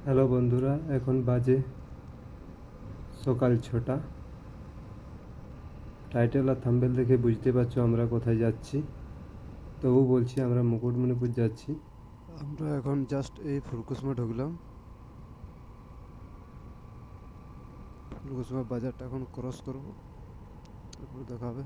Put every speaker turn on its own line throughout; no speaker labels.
Hello বন্ধুরা, এখন বাজে সকাল 6টা। টাইটেল আর থাম্বনেল দেখে বুঝতে পারছো আমরা কোথায় যাচ্ছি। তবু বলছি আমরা মুকুটমণিপুর যাচ্ছি। আমরা এখন জাস্ট এই ফুলকুসমা ঢুকলাম। ফুলকুসমা বাজারটা এখন ক্রস করব, তারপর দেখা হবে।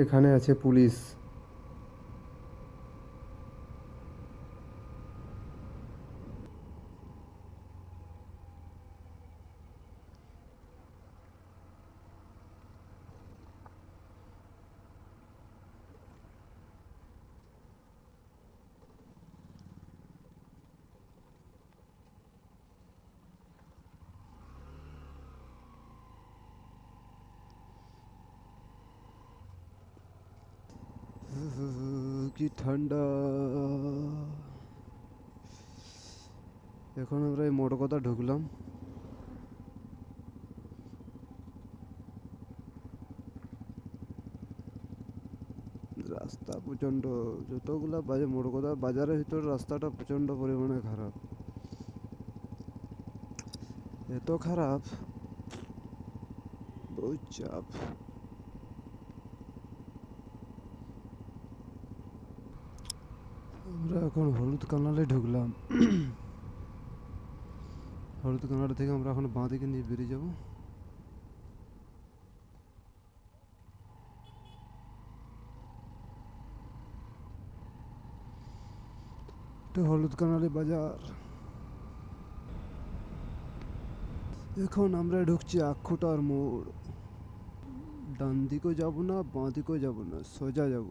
এখানে আছে পুলিশ। কি ঠান্ডা! এখন আমরা এই মোড়কথা ঢুকলাম। রাস্তা প্রচণ্ড, যতগুলা মোড়কথা বাজারের ভিতরে রাস্তাটা প্রচণ্ড পরিমাণে খারাপ। এত খারাপ, বহুত চাপ। আমরা এখন হলুদ কানালে ঢুকলাম। হলুদ কানাল থেকে আমরা এখন বাঁ দিকে নিয়ে বেরিয়ে যাব। এটা হলুদ কানালে বাজার। এখন আমরা ঢুকছি আখুটার মোড়। ডান দিকেও যাব না, বাঁ দিকেও যাব না, সোজা যাব।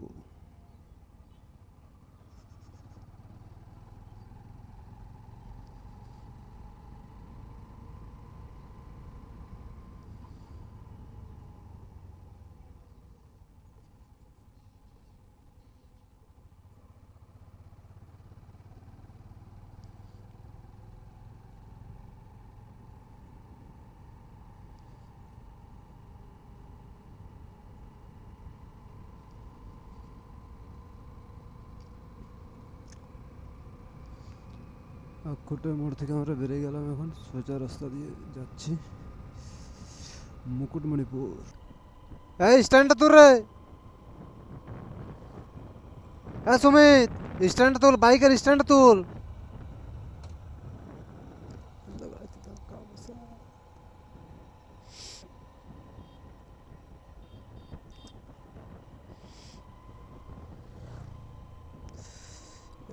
আখুটার মোড় থেকে আমরা বেরিয়ে গেলাম, এখন সোজা রাস্তা দিয়ে যাচ্ছি মুকুটমণিপুর। এই স্ট্যান্ডটা তুল রে! হ্যাঁ সুমিত, স্ট্যান্ডটা তুল, বাইকের স্ট্যান্ডটা তুল।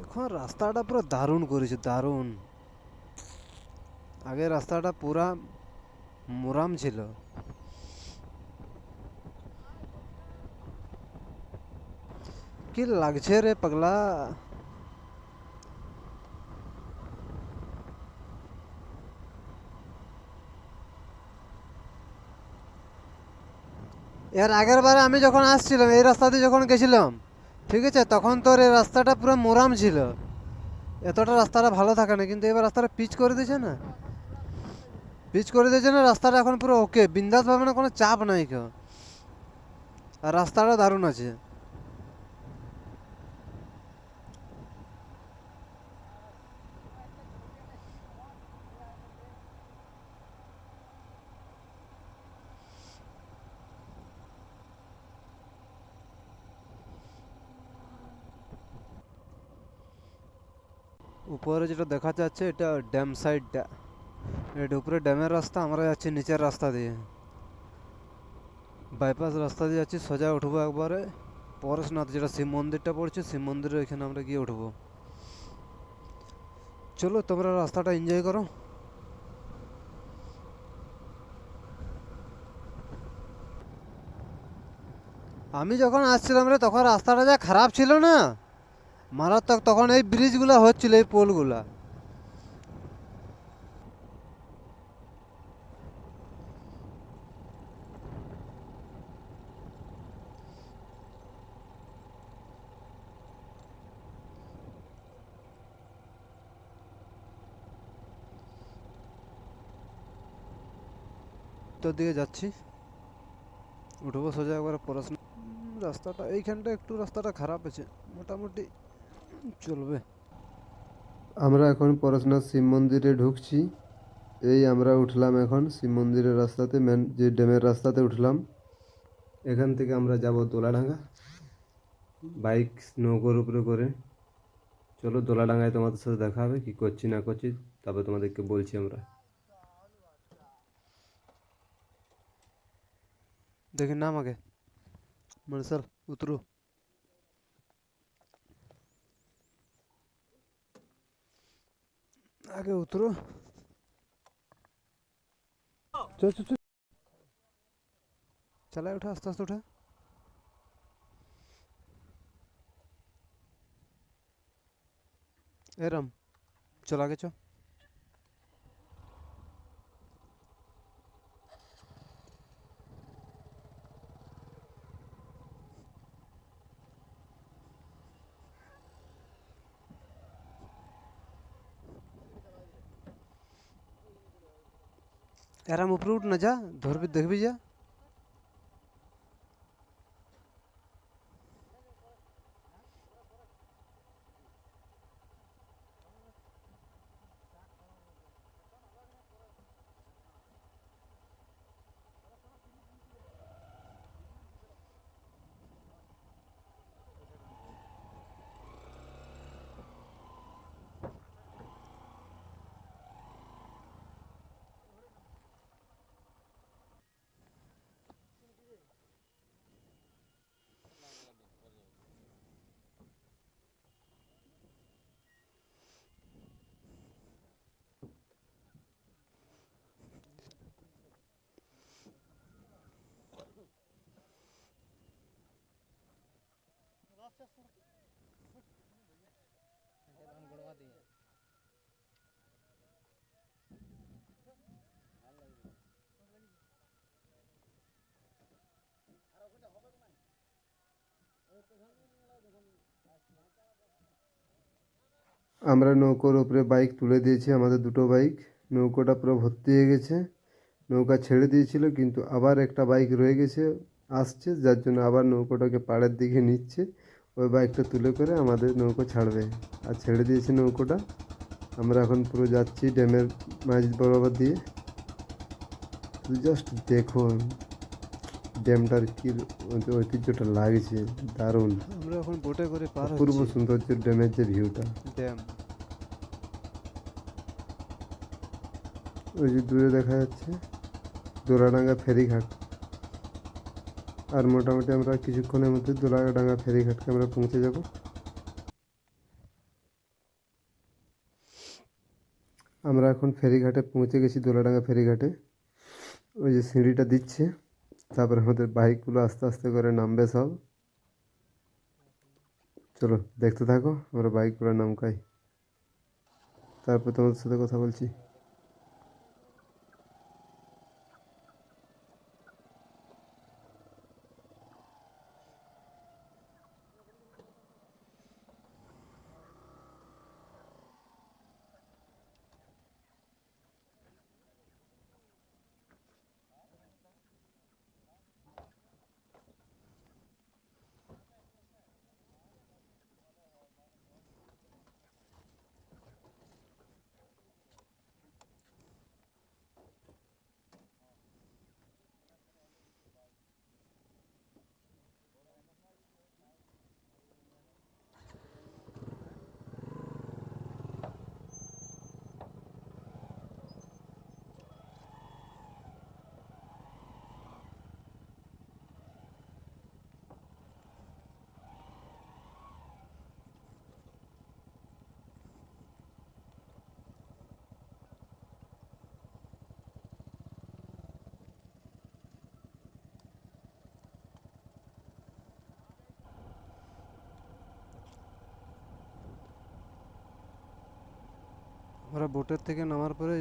এখন রাস্তাটা পুরো দারুণ করেছে, দারুণ। আগে রাস্তাটা পুরা মোরাম ছিল। কি লাগছে রে পাগলা! এর আগের বারে আমি যখন আসছিলাম এই রাস্তা দিয়ে যখন গেছিলাম, ঠিক আছে, তখন তোর এই রাস্তাটা পুরো মোরাম ছিল, এতটা রাস্তাটা ভালো থাকে না। কিন্তু এবার রাস্তাটা পিচ করে দিয়েছে না, পিচ করে দিয়েছে না, রাস্তাটা এখন পুরো ওকে, বিন্দাস ভাবে না, কোনো চাপ নাই কেউ। আর রাস্তাটা দারুণ আছে। উপরে যেটা দেখা যাচ্ছে এটা ড্যাম সাইডটা, এটা উপরে ড্যামের রাস্তা, আমরা যাচ্ছি নিচের রাস্তা দিয়ে, বাইপাস রাস্তা দিয়ে যাচ্ছি। সোজা উঠবো একবারে পরেশনাথ, যেটা শিব মন্দিরটা পড়ছে, শিব মন্দিরের ওইখানে আমরা গিয়ে উঠবো। চলো তোমরা রাস্তাটা এনজয় করো। আমি যখন আসছিলাম রে তখন রাস্তাটা যা খারাপ ছিল না, মারাত্মক। তখন এই ব্রিজগুলো হচ্ছিল, এই পোলগুলা। উত্তর দিকে যাচ্ছি, উঠবো সোজা একবার পড়াশোনা। রাস্তাটা এইখানটা একটু রাস্তাটা খারাপ আছে, মোটামুটি চলবে। আমরা এখন পড়াশোনার শিব মন্দিরে ঢুকছি। এই আমরা উঠলাম এখন শিব মন্দিরের রাস্তাতে, মেন যে ড্যামের রাস্তাতে উঠলাম। এখান থেকে আমরা যাব দোলাডাঙ্গা, বাইক নৌকোর উপরে করে। চলো দোলাডাঙ্গায় তোমাদের সাথে দেখা হবে, কী করছি না করছি তারপর তোমাদেরকে বলছি। আমরা দেখি নাম আগে, মার্শাল উতরু, আগে উতরো। চল চল চল, চালায় উঠা, আস্তে আস্তে উঠা। এরম চল আগে চ। এরম উপরে উঠ না, যা ধরবি দেখবি যা। আমরা নৌকোর উপরে বাইক তুলে দিয়েছি, আমাদের দুটো বাইক। নৌকোটা পুরো ভর্তি হয়ে গেছে। নৌকা ছেড়ে দিয়েছিল কিন্তু আবার একটা বাইক রয়ে গেছে, আসছে, যার জন্য আবার নৌকোটাকে পাড়ের দিকে নিচ্ছে। ওই বাইকটা তুলে করে আমাদের নৌকো ছাড়বে, আর ছেড়ে দিয়েছে নৌকোটা। আমরা এখন পুরো যাচ্ছি ড্যামের মাঝ বরাবর দিয়ে। জাস্ট দেখুন ড্যামটার কি ঐতিহ্যটা লাগছে, দারুণ। আমরা এখন বোটে করে পার হচ্ছি। অপূর্ব সৌন্দর্য ড্যামের যে ভিউটা, ড্যাম ওই যে দূরে দেখা যাচ্ছে দোলাডাঙ্গা ফেরিঘাট। আর মোটামুটি আমরা কিছুক্ষণের মধ্যে দোলাডাঙ্গা ফেরিঘাটকে আমরা পৌঁছে যাব। আমরা এখন ফেরিঘাটে পৌঁছে গেছি, দোলাডাঙ্গা ফেরিঘাটে। ওই যে সিঁড়িটা দিচ্ছে, তারপরে আমাদের বাইকগুলো আস্তে আস্তে করে নামবে সব। চলো দেখতে থাকো, আমরা বাইকগুলো নামকাই, তারপর তোমাদের সাথে কথা বলছি। আমরা বোটের থেকে নামার পরে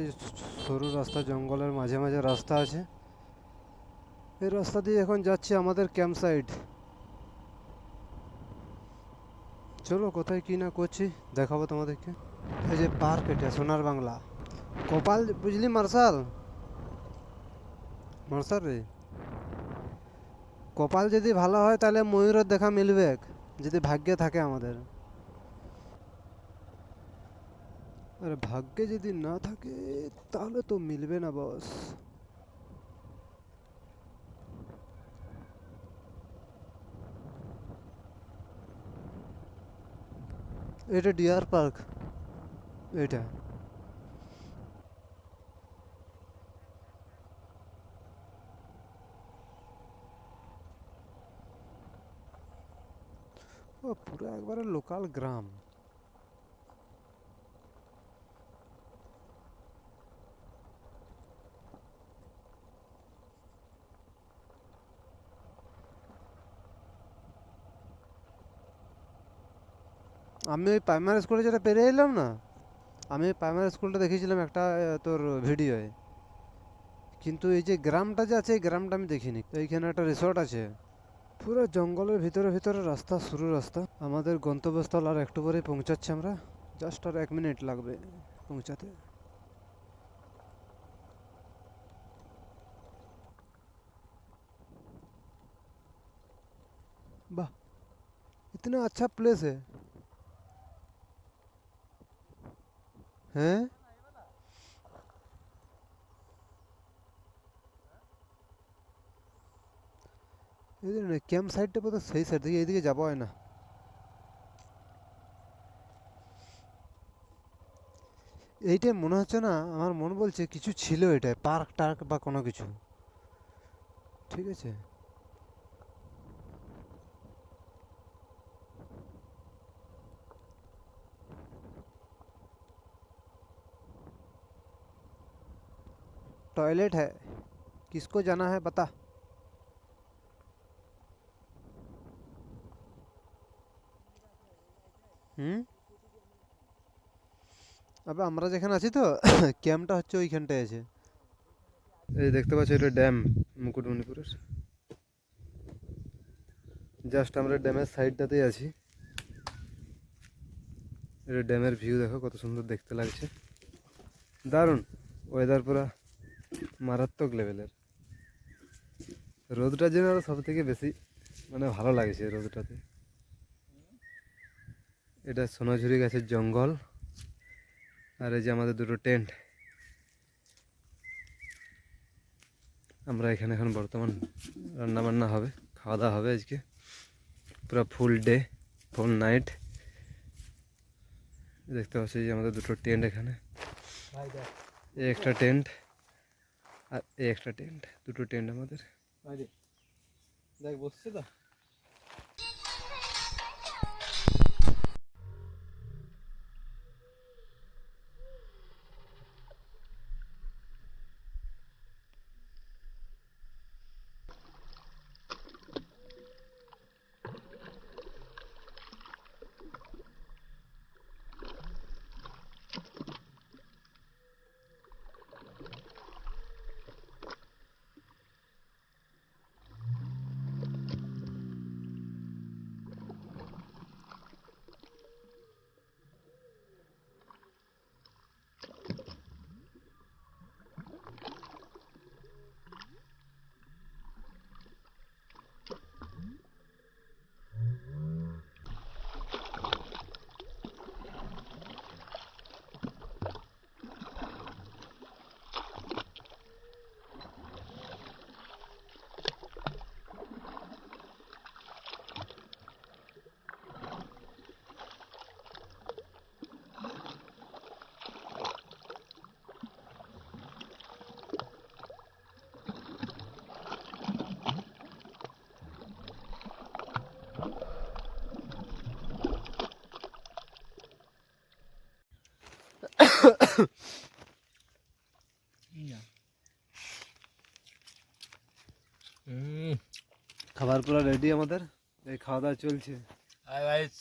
সরু রাস্তা, জঙ্গলের মাঝে মাঝে রাস্তা আছে। এই রাস্তা দিয়ে এখন যাচ্ছি আমাদের ক্যাম্প সাইট। চলো কোথায় কি না করছি দেখাবো তোমাদেরকে। এই যে পার্ক, এটা সোনার বাংলা কপাল, বুঝলি মার্শাল? মশারি কপাল যদি ভালো হয় তাহলে ময়ূরের দেখা মিলবে, যদি ভাগ্যে থাকে আমাদের। আর ভাগ্যে যদি না থাকে তাহলে তো মিলবে না বস। এটা ডিয়ার পার্ক, এটা। ও পুরো একবারে লোকাল গ্রাম। আমি ওই প্রাইমারি স্কুলে যেটা পেরিয়ে এলাম না, আমি প্রাইমারি স্কুলটা দেখেছিলাম একটা তোর ভিডিওয়ে, কিন্তু এই যে গ্রামটা যে আছে এই গ্রামটা আমি দেখিনি। এইখানে একটা রিসর্ট আছে, পুরো জঙ্গলের ভিতরে ভিতরে রাস্তা, সরু রাস্তা। আমাদের গন্তব্যস্থল আর একটু পরেই পৌঁছাচ্ছি আমরা, জাস্ট আর 1 মিনিট লাগবে পৌঁছাতে। वाह, इतना अच्छा प्लेस है। हैं? এদের না ক্যাম্প সাইডটা বোধ সেই সাইড থেকে এইদিকে যাবো হয় না। এইটাই মনে হচ্ছে না, আমার মন বলছে কিছু ছিল এটাই, পার্ক টার্ক বা কোনো কিছু। ঠিক আছে। टॉयलेट है, किसको जाना है बता। হুম। আবে আমরা যেখানে আছি তো ক্যাম্পটা হচ্ছে ওইখানটায় আছে। এই দেখতে পাচ্ছ এটা ড্যাম, মুকুটমণিপুরের। জাস্ট আমরা ড্যামের সাইডটাতেই আছি। এটা ড্যামের ভিউ দেখো কত সুন্দর দেখতে লাগছে, দারুণ। ওয়েদার পুরা মারাত্মক লেভেলের। রোদটা যেন আরো সব থেকে বেশি মানে ভালো লাগছে রোদটাতে। এটা সোনাঝুরি গাছের জঙ্গল, আর এই যে আমাদের দুটো টেন্ট। আমরা এখানে এখন বর্তমান রান্না বান্না হবে, খাওয়া দাওয়া হবে আজকে পুরো ফুল ডে, ফুল নাইট। দেখতে পাচ্ছি যে আমাদের দুটো টেন্ট এখানে, এই একটা টেন্ট আর এই একটা টেন্ট, দুটো টেন্ট আমাদের। দেখ বসছে তো। খাবার পুরো রেডি আমাদের, এই খাওয়া দাওয়া চলছে।
হাই গাইস,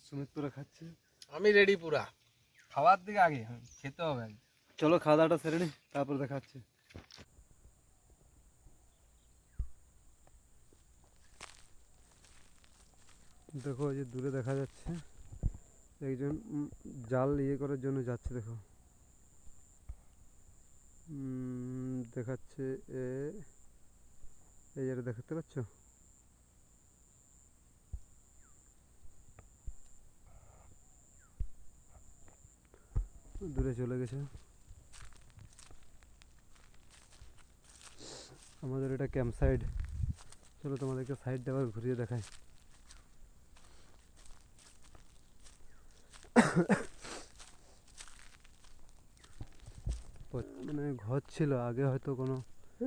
সুমিত পুরো খাচ্ছে।
আমি রেডি পুরা। খাওয়ার দিকে আগে খেতে হবে আগে।
চলো খাওয়া দাওয়াটা সেরে নি, তারপর দেখাচ্ছে। দেখো এই যে দূরে দেখা যাচ্ছে একজন জাল ইয়ে করার জন্য যাচ্ছে, দেখো দেখাচ্ছে এই যেটা দেখতে পাচ্ছ, দূরে চলে গেছে। আমাদের এটা ক্যাম্প সাইড। চলো তোমাদেরকে সাইডটা আবার ঘুরিয়ে দেখাই। মানে ঘর ছিল আগে, হয়তো কোনো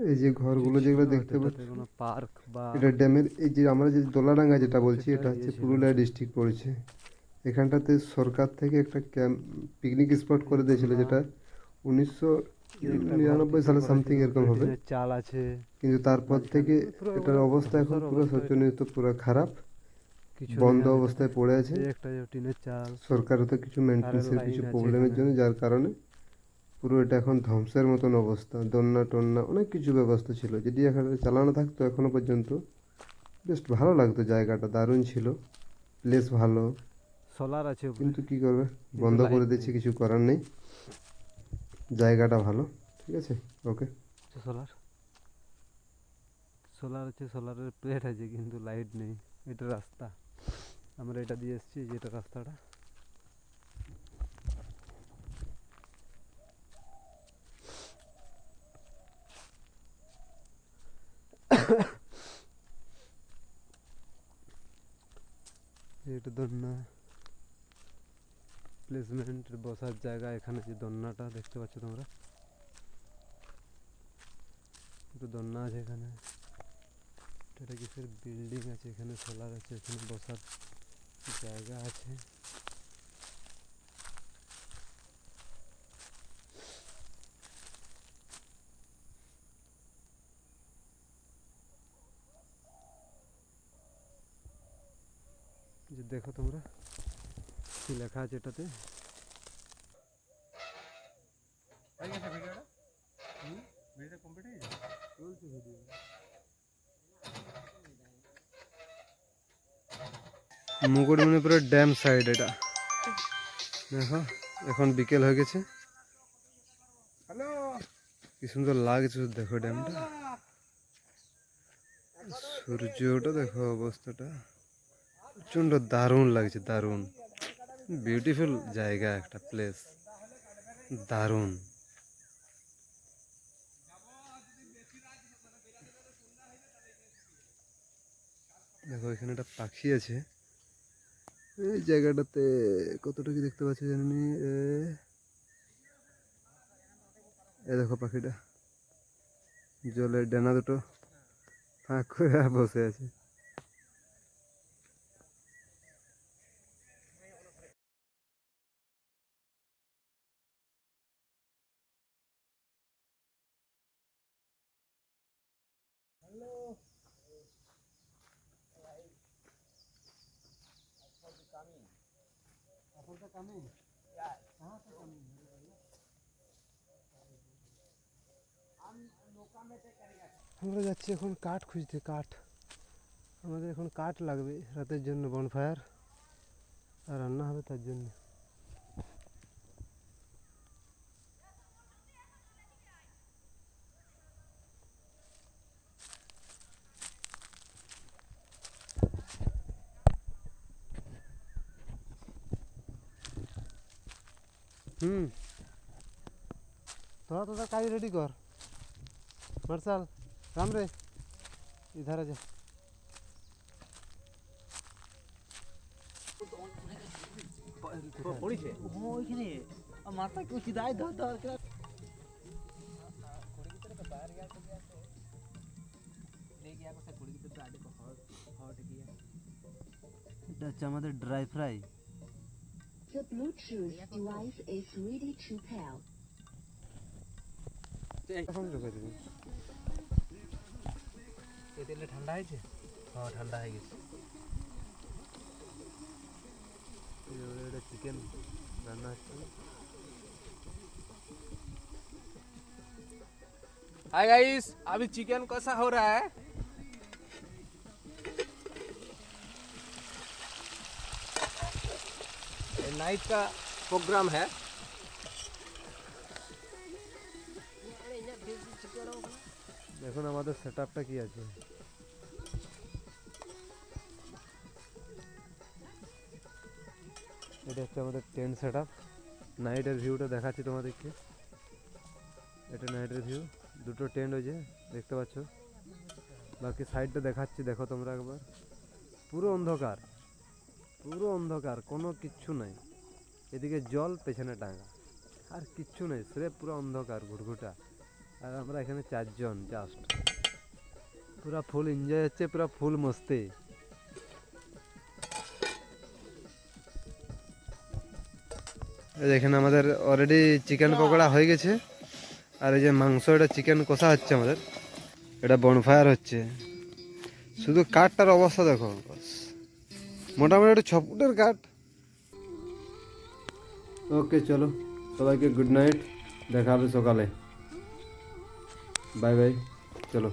এই যে ঘরগুলো যেগুলো দেখতে পাচ্ছ,
কোনো পার্ক বা
এটা ড্যামের, এই যে আমরা যে দোলাডাঙ্গা যেটা বলছি,
সেটা
এটা হচ্ছে
ইয়ে ছিল।
পুরুলিয়া ডিস্ট্রিক্ট পড়েছে। এখানটাতে সরকার থেকে একটা ক্যাম্প পিকনিক স্পট করে দিয়েছিল, যেটা 1999 সালে সামথিং এরকম হবে।
চাল আছে,
কিন্তু তারপর থেকে
পুরো
এটার অবস্থা এখন পুরো শোচনীয়, পুরো খারাপ,
কিছু
বন্ধ
নেই আর
অবস্থায় পড়ে আছে।
এটাতে। এই একটা যে টিনের চাল,
সরকারও তো কিছু মেনটেন্সের
লাইন
কিছু
আছে
প্রবলেমের
এখানে।
জন্য, যার কারণে পুরো এটা এখন ধ্বংসের মতন অবস্থা। দন্না টন্না অনেক কিছু ব্যবস্থা ছিল, যদি এখানে চালানো থাকতো এখনো পর্যন্ত বেশ ভালো লাগতো, জায়গাটা দারুণ ছিল, প্লেস ভালো।
সোলার আছে উপরে,
কিন্তু কি করবে, বন্ধ
লাইট
করে দিচ্ছে,
নেই।
কিছু করার নেই। জায়গাটা ভালো, ঠিক আছে, ওকে।
সোলার সোলার আছে, সোলারের প্লেট আছে, কিন্তু লাইট নেই। এটা রাস্তা, আমরা এটা দিয়ে এসেছি, যেটা রাস্তাটা। এটা দন্না প্লেসমেন্ট, বসার জায়গা। এখানে যে দন্নাটা দেখতে পাচ্ছ তোমরা, একটু দন্না আছে এখানে। এটা কিসের বিল্ডিং আছে, এখানে সোলার আছে, এখানে বসার জায়গা আছে। যে দেখো তোমরা কি লেখা আছে এটাতে।
হয়ে গেছে ভিডিওটা? ভিডিওটা কমপ্লিট হয়ে গেছে?
চলছে ভিডিও। মুকুটমণিপুরের ড্যাম সাইড এটা, দেখো এখন বিকেল হয়ে গেছে,
হ্যালো,
কি সুন্দর লাগছে দেখো ড্যামটা। সূর্যটা দেখো, অবস্থাটা প্রচণ্ড দারুণ লাগছে, দারুণ বিউটিফুল জায়গা, একটা প্লেস, দারুণ। দেখো এখানে একটা পাখি আছে, এই জায়গাটাতে কতটা কি দেখতে পাচ্ছি জানি। এ দেখো পাখিটা, জলের ডানা দুটো ফাঁক করে বসে আছে। আমরা যাচ্ছি এখন কাঠ খুঁজতে, কাঠ। আমাদের এখন কাঠ লাগবে রাতের জন্য, বনফায়ার আর রান্না হবে তার জন্য। थोड़ा थोड़ा काई रेडी कर मार्शल, राम रे इधर आ जा।
পড়িছে
ওইখানে মাথা কেউ সিধাই ধর দরকার।
এটা হচ্ছে আমাদের dry fry.
The Bluetooth device is ready to pair.
এখন ঢুকে দিবি।
এই তেলটা ঠান্ডা হয়েছে? হ্যাঁ ঠান্ডা হয়ে গেছে।
এটা চিকেন রান্না হচ্ছে।
हाय गाइस, अभी चिकन कसा हो रहा है। नाइट का प्रोग्राम है।
দেখুন আমাদের সেটআপটা কি আছে। এটা হচ্ছে আমাদের টেন্ট সেটআপ। নাইটের ভিউটা দেখাচ্ছি তোমাদেরকে। এটা নাইটের ভিউ, দুটো টেন্ট হয়েছে দেখতে পাচ্ছ। বাকি সাইডটা দেখাচ্ছি, দেখো তোমরা একবার। পুরো অন্ধকার, পুরো অন্ধকার, কোনো কিচ্ছু নাই। এদিকে জল, পেছনে টাঙ্গা, আর কিচ্ছু নেই, স্রেফ পুরো অন্ধকার ঘুটঘুটা। আর আমরা এখানে 4 জন জাস্ট। পুরা ফুল এনজয় হচ্ছে, পুরা ফুল মস্তি। এখানে আমাদের অলরেডি চিকেন পকোড়া হয়ে গেছে, আর এই যে মাংস, এটা চিকেন কষা হচ্ছে আমাদের। এটা বনফায়ার হচ্ছে। শুধু কাঠটার অবস্থা দেখো, বাস। মোটামুটি একটা 6 ফুটের কাঠ। ওকে চলো, সবাইকে গুড নাইট, দেখা হবে সকালে। বাই বাই, চলো।